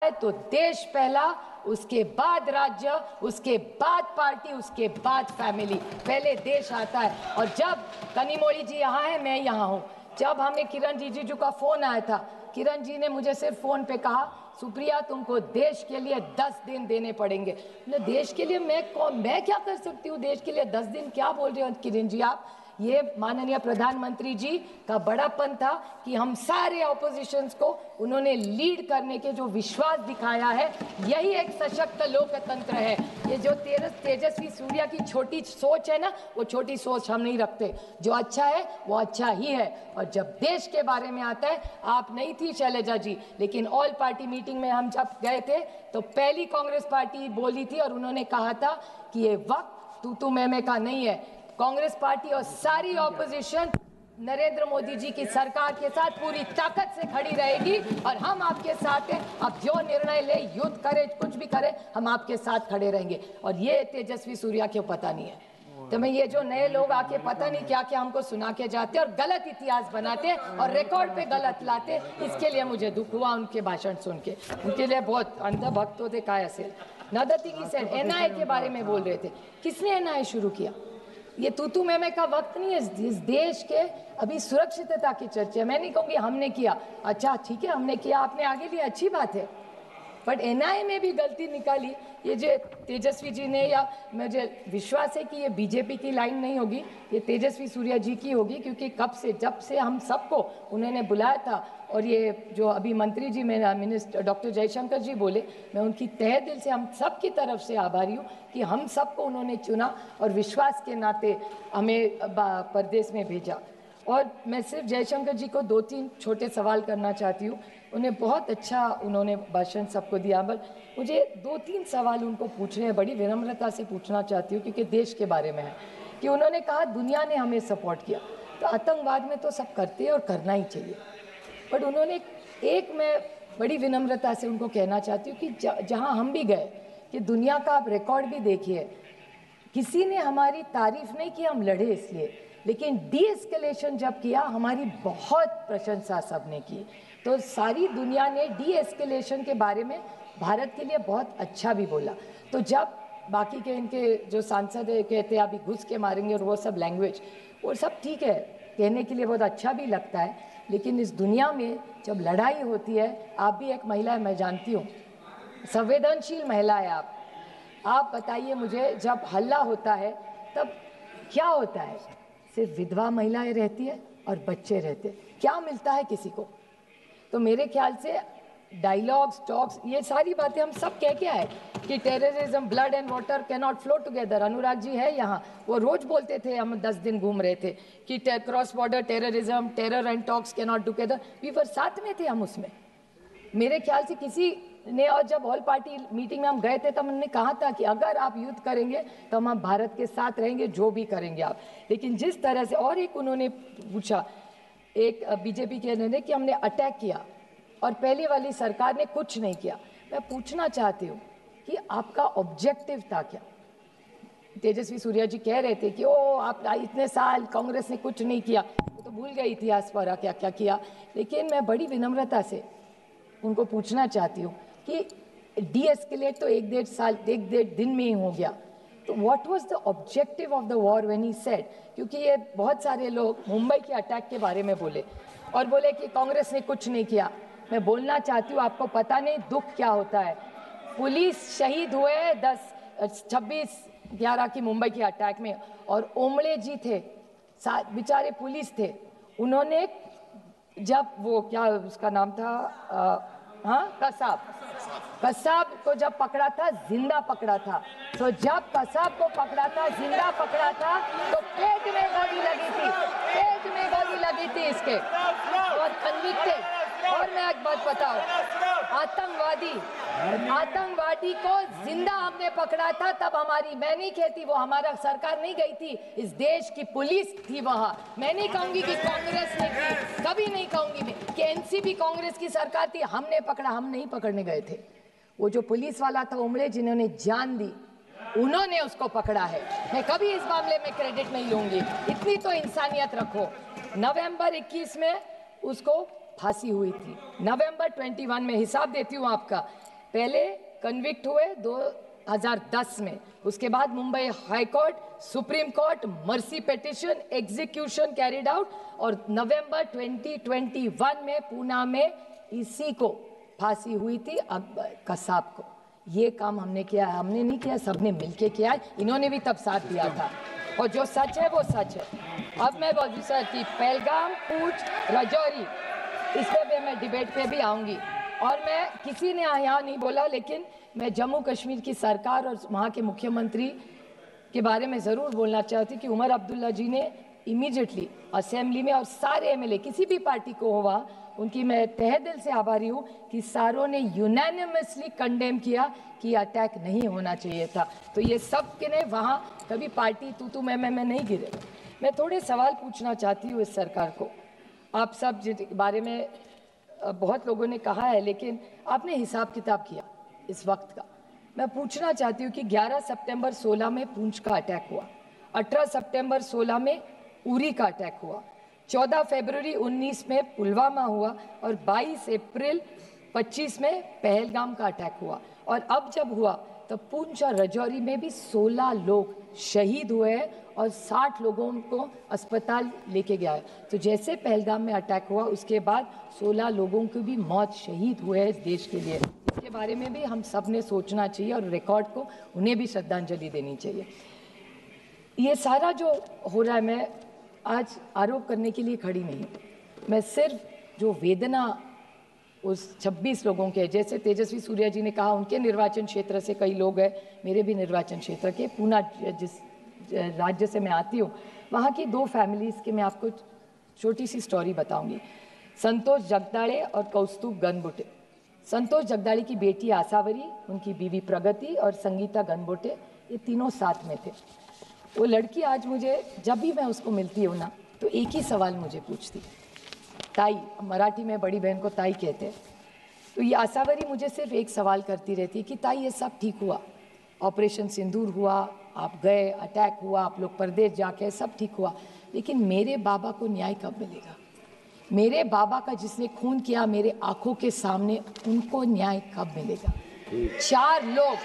तो देश पहला, उसके बाद राज्य, उसके बाद पार्टी, उसके बाद फैमिली। पहले देश आता है। और जब कनिमोळी जी यहाँ है, मैं यहाँ हूँ, जब हमें किरण रिजिजू का फोन आया था, किरण जी ने मुझे सिर्फ फोन पे कहा, सुप्रिया तुमको देश के लिए 10 दिन देने पड़ेंगे। देश के लिए मैं क्या कर सकती हूँ? देश के लिए 10 दिन क्या बोल रहे हो किरण जी आप? ये माननीय प्रधानमंत्री जी का बड़ापन था कि हम सारे ऑपोजिशंस को उन्होंने लीड करने के जो विश्वास दिखाया है, यही एक सशक्त लोकतंत्र है। ये जो तेजस्वी सूर्या की छोटी सोच है ना, वो छोटी सोच हम नहीं रखते। जो अच्छा है वो अच्छा ही है। और जब देश के बारे में आता है, आप नहीं थी शैलजा जी, लेकिन ऑल पार्टी मीटिंग में हम जब गए थे तो पहली कांग्रेस पार्टी बोली थी और उन्होंने कहा था कि ये वक्त तू मैं का नहीं है। कांग्रेस पार्टी और सारी ऑपोजिशन नरेंद्र मोदी जी की सरकार के साथ पूरी ताकत से खड़ी रहेगी और हम आपके साथ हैं। आप जो निर्णय ले, युद्ध करे, कुछ भी करे, हम आपके साथ खड़े रहेंगे। और ये तेजस्वी सूर्या क्यों पता नहीं है। तो मैं ये जो नए लोग आके पता नहीं क्या क्या हमको सुना के जाते और गलत इतिहास बनाते और रिकॉर्ड पे गलत लाते, इसके लिए मुझे दुख हुआ उनके भाषण सुन के। उनके लिए बहुत अंधा भक्त होते काय असेल। नदर थिंग ही सेड, एनआईए के बारे में बोल रहे थे। किसने एनआईए शुरू किया? ये तू मैं का वक्त नहीं है। इस देश के अभी सुरक्षितता की चर्चा, मैं नहीं कहूँगी हमने किया, अच्छा ठीक है हमने किया, आपने आगे लिया, अच्छी बात है, बट एनआईए में भी गलती निकाली। ये जो तेजस्वी जी ने, या मुझे विश्वास है कि ये बीजेपी की लाइन नहीं होगी, ये तेजस्वी सूर्या जी की होगी, क्योंकि कब से, जब से हम सबको उन्होंने बुलाया था, और ये जो अभी मंत्री जी मेरा मिनिस्टर डॉक्टर जयशंकर जी बोले, मैं उनकी तहे दिल से, हम सब की तरफ से आभारी हूँ कि हम सबको उन्होंने चुना और विश्वास के नाते हमें प्रदेश में भेजा। और मैं सिर्फ जयशंकर जी को 2-3 छोटे सवाल करना चाहती हूँ। उन्हें बहुत अच्छा उन्होंने भाषण सबको दिया, पर मुझे 2-3 सवाल उनको पूछने हैं, बड़ी विनम्रता से पूछना चाहती हूँ, क्योंकि देश के बारे में है। कि उन्होंने कहा दुनिया ने हमें सपोर्ट किया, तो आतंकवाद में तो सब करते हैं और करना ही चाहिए, बट उन्होंने एक मैं बड़ी विनम्रता से उनको कहना चाहती हूँ कि जहाँ हम भी गए, कि दुनिया का आप रिकॉर्ड भी देखिए, किसी ने हमारी तारीफ नहीं की, हम लड़े इसलिए, लेकिन डी एस्केलेशन जब किया, हमारी बहुत प्रशंसा सबने की। तो सारी दुनिया ने डी एस्केलेशन के बारे में भारत के लिए बहुत अच्छा भी बोला। तो जब बाकी के इनके जो सांसद है कहते हैं अभी घुस के मारेंगे और वो सब लैंग्वेज, वो सब ठीक है, कहने के लिए बहुत अच्छा भी लगता है, लेकिन इस दुनिया में जब लड़ाई होती है, आप भी एक महिला है, मैं जानती हूँ, संवेदनशील महिला है आप बताइए मुझे, जब हल्ला होता है तब क्या होता है? सिर्फ विधवा महिलाएं रहती है और बच्चे रहते, क्या मिलता है किसी को? तो मेरे ख्याल से डायलॉग्स, टॉक्स, ये सारी बातें हम सब कह के आए कि terrorism, blood and water can not flow together. Anurag ji है यहाँ, वो रोज बोलते थे, हम 10 दिन घूम रहे थे कि cross border terrorism, terror and talks can not together, we were साथ में थे हम उसमें, मेरे ख्याल से किसी ने। और जब ऑल पार्टी मीटिंग में हम गए थे तब हमने कहा था कि अगर आप युद्ध करेंगे तो हम भारत के साथ रहेंगे, जो भी करेंगे आप। लेकिन जिस तरह से, और एक उन्होंने पूछा, एक बीजेपी के ने कि हमने अटैक किया और पहले वाली सरकार ने कुछ नहीं किया। मैं पूछना चाहती हूँ कि आपका ऑब्जेक्टिव था क्या? तेजस्वी सूर्या जी कह रहे थे कि ओ आप इतने साल कांग्रेस ने कुछ नहीं किया, तो भूल गए इतिहास पर क्या क्या किया। लेकिन मैं बड़ी विनम्रता से उनको पूछना चाहती हूँ कि डी एस्केलेट तो 1-1.5 साल, 1-1.5 दिन में ही हो गया, तो what was the objective of the war when he said? क्योंकि ये बहुत सारे लोग मुंबई के अटैक के बारे में बोले और बोले कि कांग्रेस ने कुछ नहीं किया। मैं बोलना चाहती हूँ, आपको पता नहीं दुख क्या होता है। पुलिस शहीद हुए 26/11 की मुंबई के अटैक में, और ओमड़े जी थे, बेचारे पुलिस थे, उन्होंने जब वो क्या उसका नाम था, कसाब को जब पकड़ा था, जिंदा पकड़ा था। तो जब कसाब को पकड़ा था, जिंदा पकड़ा था, तो पेट में गोली लगी थी, पेट में गोली लगी थी इसके, और कन्विक्टेड। और मैं एक बात बताऊं, आतंकवादी को जिंदा हमने पकड़ा था, तब हमारी, मैं नहीं कहती वो हमारा सरकार नहीं गई थी, इस देश की पुलिस थी वहां। मैं नहीं कहूंगी कि कांग्रेस ने की, कभी नहीं कहूंगी मैं कि एनसीपी कांग्रेस की सरकार थी, हमने पकड़ा, हम नहीं पकड़ने गए थे। वो जो पुलिस वाला था उमड़े, जिन्होंने जान दी, उन्होंने उसको पकड़ा है। मैं कभी इस मामले में क्रेडिट नहीं लूंगी, इतनी तो इंसानियत रखो। नवंबर 21 में उसको फांसी हुई थी, नवंबर 21 में, हिसाब देती हूँ आपका, पहले कन्विक्ट हुए 2010 में, उसके बाद Mumbai high court, supreme court, mercy petition, execution carried out, और नवंबर 2021 में पूना में इसी को फांसी हुई थी अकबर कसाब को। ये काम हमने किया है, हमने नहीं किया, सबने मिलके किया है, इन्होंने भी तब साथ दिया था, और जो सच है वो सच है। अब मैं बोलूँ सर कि पहलगाम, पूंछ, राजौरी, इस पे मैं डिबेट पे भी आऊँगी, और मैं किसी ने यहाँ नहीं बोला, लेकिन मैं जम्मू कश्मीर की सरकार और वहाँ के मुख्यमंत्री के बारे में ज़रूर बोलना चाहती कि उमर अब्दुल्ला जी ने इमीडिएटली असेंबली में, और सारे एमएलए किसी भी पार्टी को हुआ, उनकी मैं तहे दिल से आभारी हूँ कि सारों ने यूनानिमसली कंडेम किया कि अटैक नहीं होना चाहिए था। तो ये सब के ने वहाँ कभी पार्टी तू मैं नहीं गिरे। मैं थोड़े सवाल पूछना चाहती हूँ इस सरकार को। आप सब जिस बारे में बहुत लोगों ने कहा है, लेकिन आपने हिसाब किताब किया इस वक्त का। मैं पूछना चाहती हूँ कि 11 सितंबर 16 में पुंछ का अटैक हुआ, 18 सितंबर 16 में उरी का अटैक हुआ, 14 फरवरी 19 में पुलवामा हुआ, और 22 अप्रैल 25 में पहलगाम का अटैक हुआ। और अब जब हुआ तो पुंछ और राजौरी में भी 16 लोग शहीद हुए हैं और 60 लोगों को अस्पताल लेके गया है। तो जैसे पहलगाम में अटैक हुआ उसके बाद 16 लोगों की भी मौत, शहीद हुए हैं इस देश के लिए। इसके बारे में भी हम सब ने सोचना चाहिए और रिकॉर्ड को उन्हें भी श्रद्धांजलि देनी चाहिए। ये सारा जो हो रहा है, मैं आज आरोप करने के लिए खड़ी नहीं हूँ, मैं सिर्फ जो वेदना उस 26 लोगों के, जैसे तेजस्वी सूर्या जी ने कहा उनके निर्वाचन क्षेत्र से कई लोग हैं, मेरे भी निर्वाचन क्षेत्र के, पूना जिस राज्य से मैं आती हूँ, वहाँ की 2 फैमिलीज़ की मैं आपको छोटी सी स्टोरी बताऊंगी। संतोष जगदाड़े और कौस्तुभ गनबोटे। संतोष जगदाड़े की बेटी आसावरी, उनकी बीवी प्रगति और संगीता गनबोटे, ये तीनों साथ में थे। वो लड़की आज मुझे, जब भी मैं उसको मिलती हूँ ना, तो एक ही सवाल मुझे पूछती, ताई, मराठी में बड़ी बहन को ताई कहते हैं। तो ये आसावरी मुझे सिर्फ एक सवाल करती रहती कि ताई ये सब ठीक हुआ, ऑपरेशन सिंदूर हुआ, आप गए, अटैक हुआ, आप लोग परदेश जाके, सब ठीक हुआ, लेकिन मेरे बाबा को न्याय कब मिलेगा? मेरे बाबा का जिसने खून किया मेरे आंखों के सामने, उनको न्याय कब मिलेगा? 4 लोग,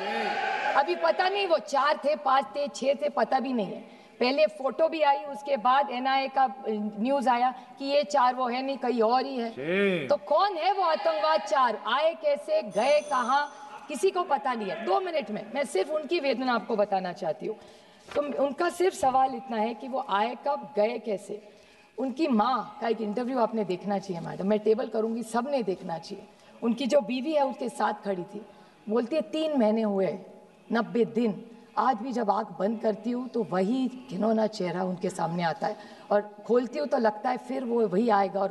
अभी पता नहीं वो 4 थे, 5 थे, 6 थे, पता भी नहीं है। पहले फोटो भी आई, उसके बाद एनआईए का न्यूज आया कि ये 4 वो है नहीं, कहीं और ही है। तो कौन है वो आतंकवाद 4? आए कैसे, गए कहाँ, किसी को पता नहीं है। 2 मिनट में मैं सिर्फ उनकी वेदना आपको बताना चाहती हूँ। तो उनका सिर्फ सवाल इतना है कि वो आए कब, गए कैसे। उनकी माँ का एक इंटरव्यू आपने देखना चाहिए मैडम, मैं टेबल करूँगी, सब ने देखना चाहिए। उनकी जो बीवी है उसके साथ खड़ी थी, बोलती है 3 महीने हुए, 90 दिन, आज भी जब आँख बंद करती हूँ तो वही घिनौना चेहरा उनके सामने आता है, और खोलती हूँ तो लगता है फिर वो वही आएगा और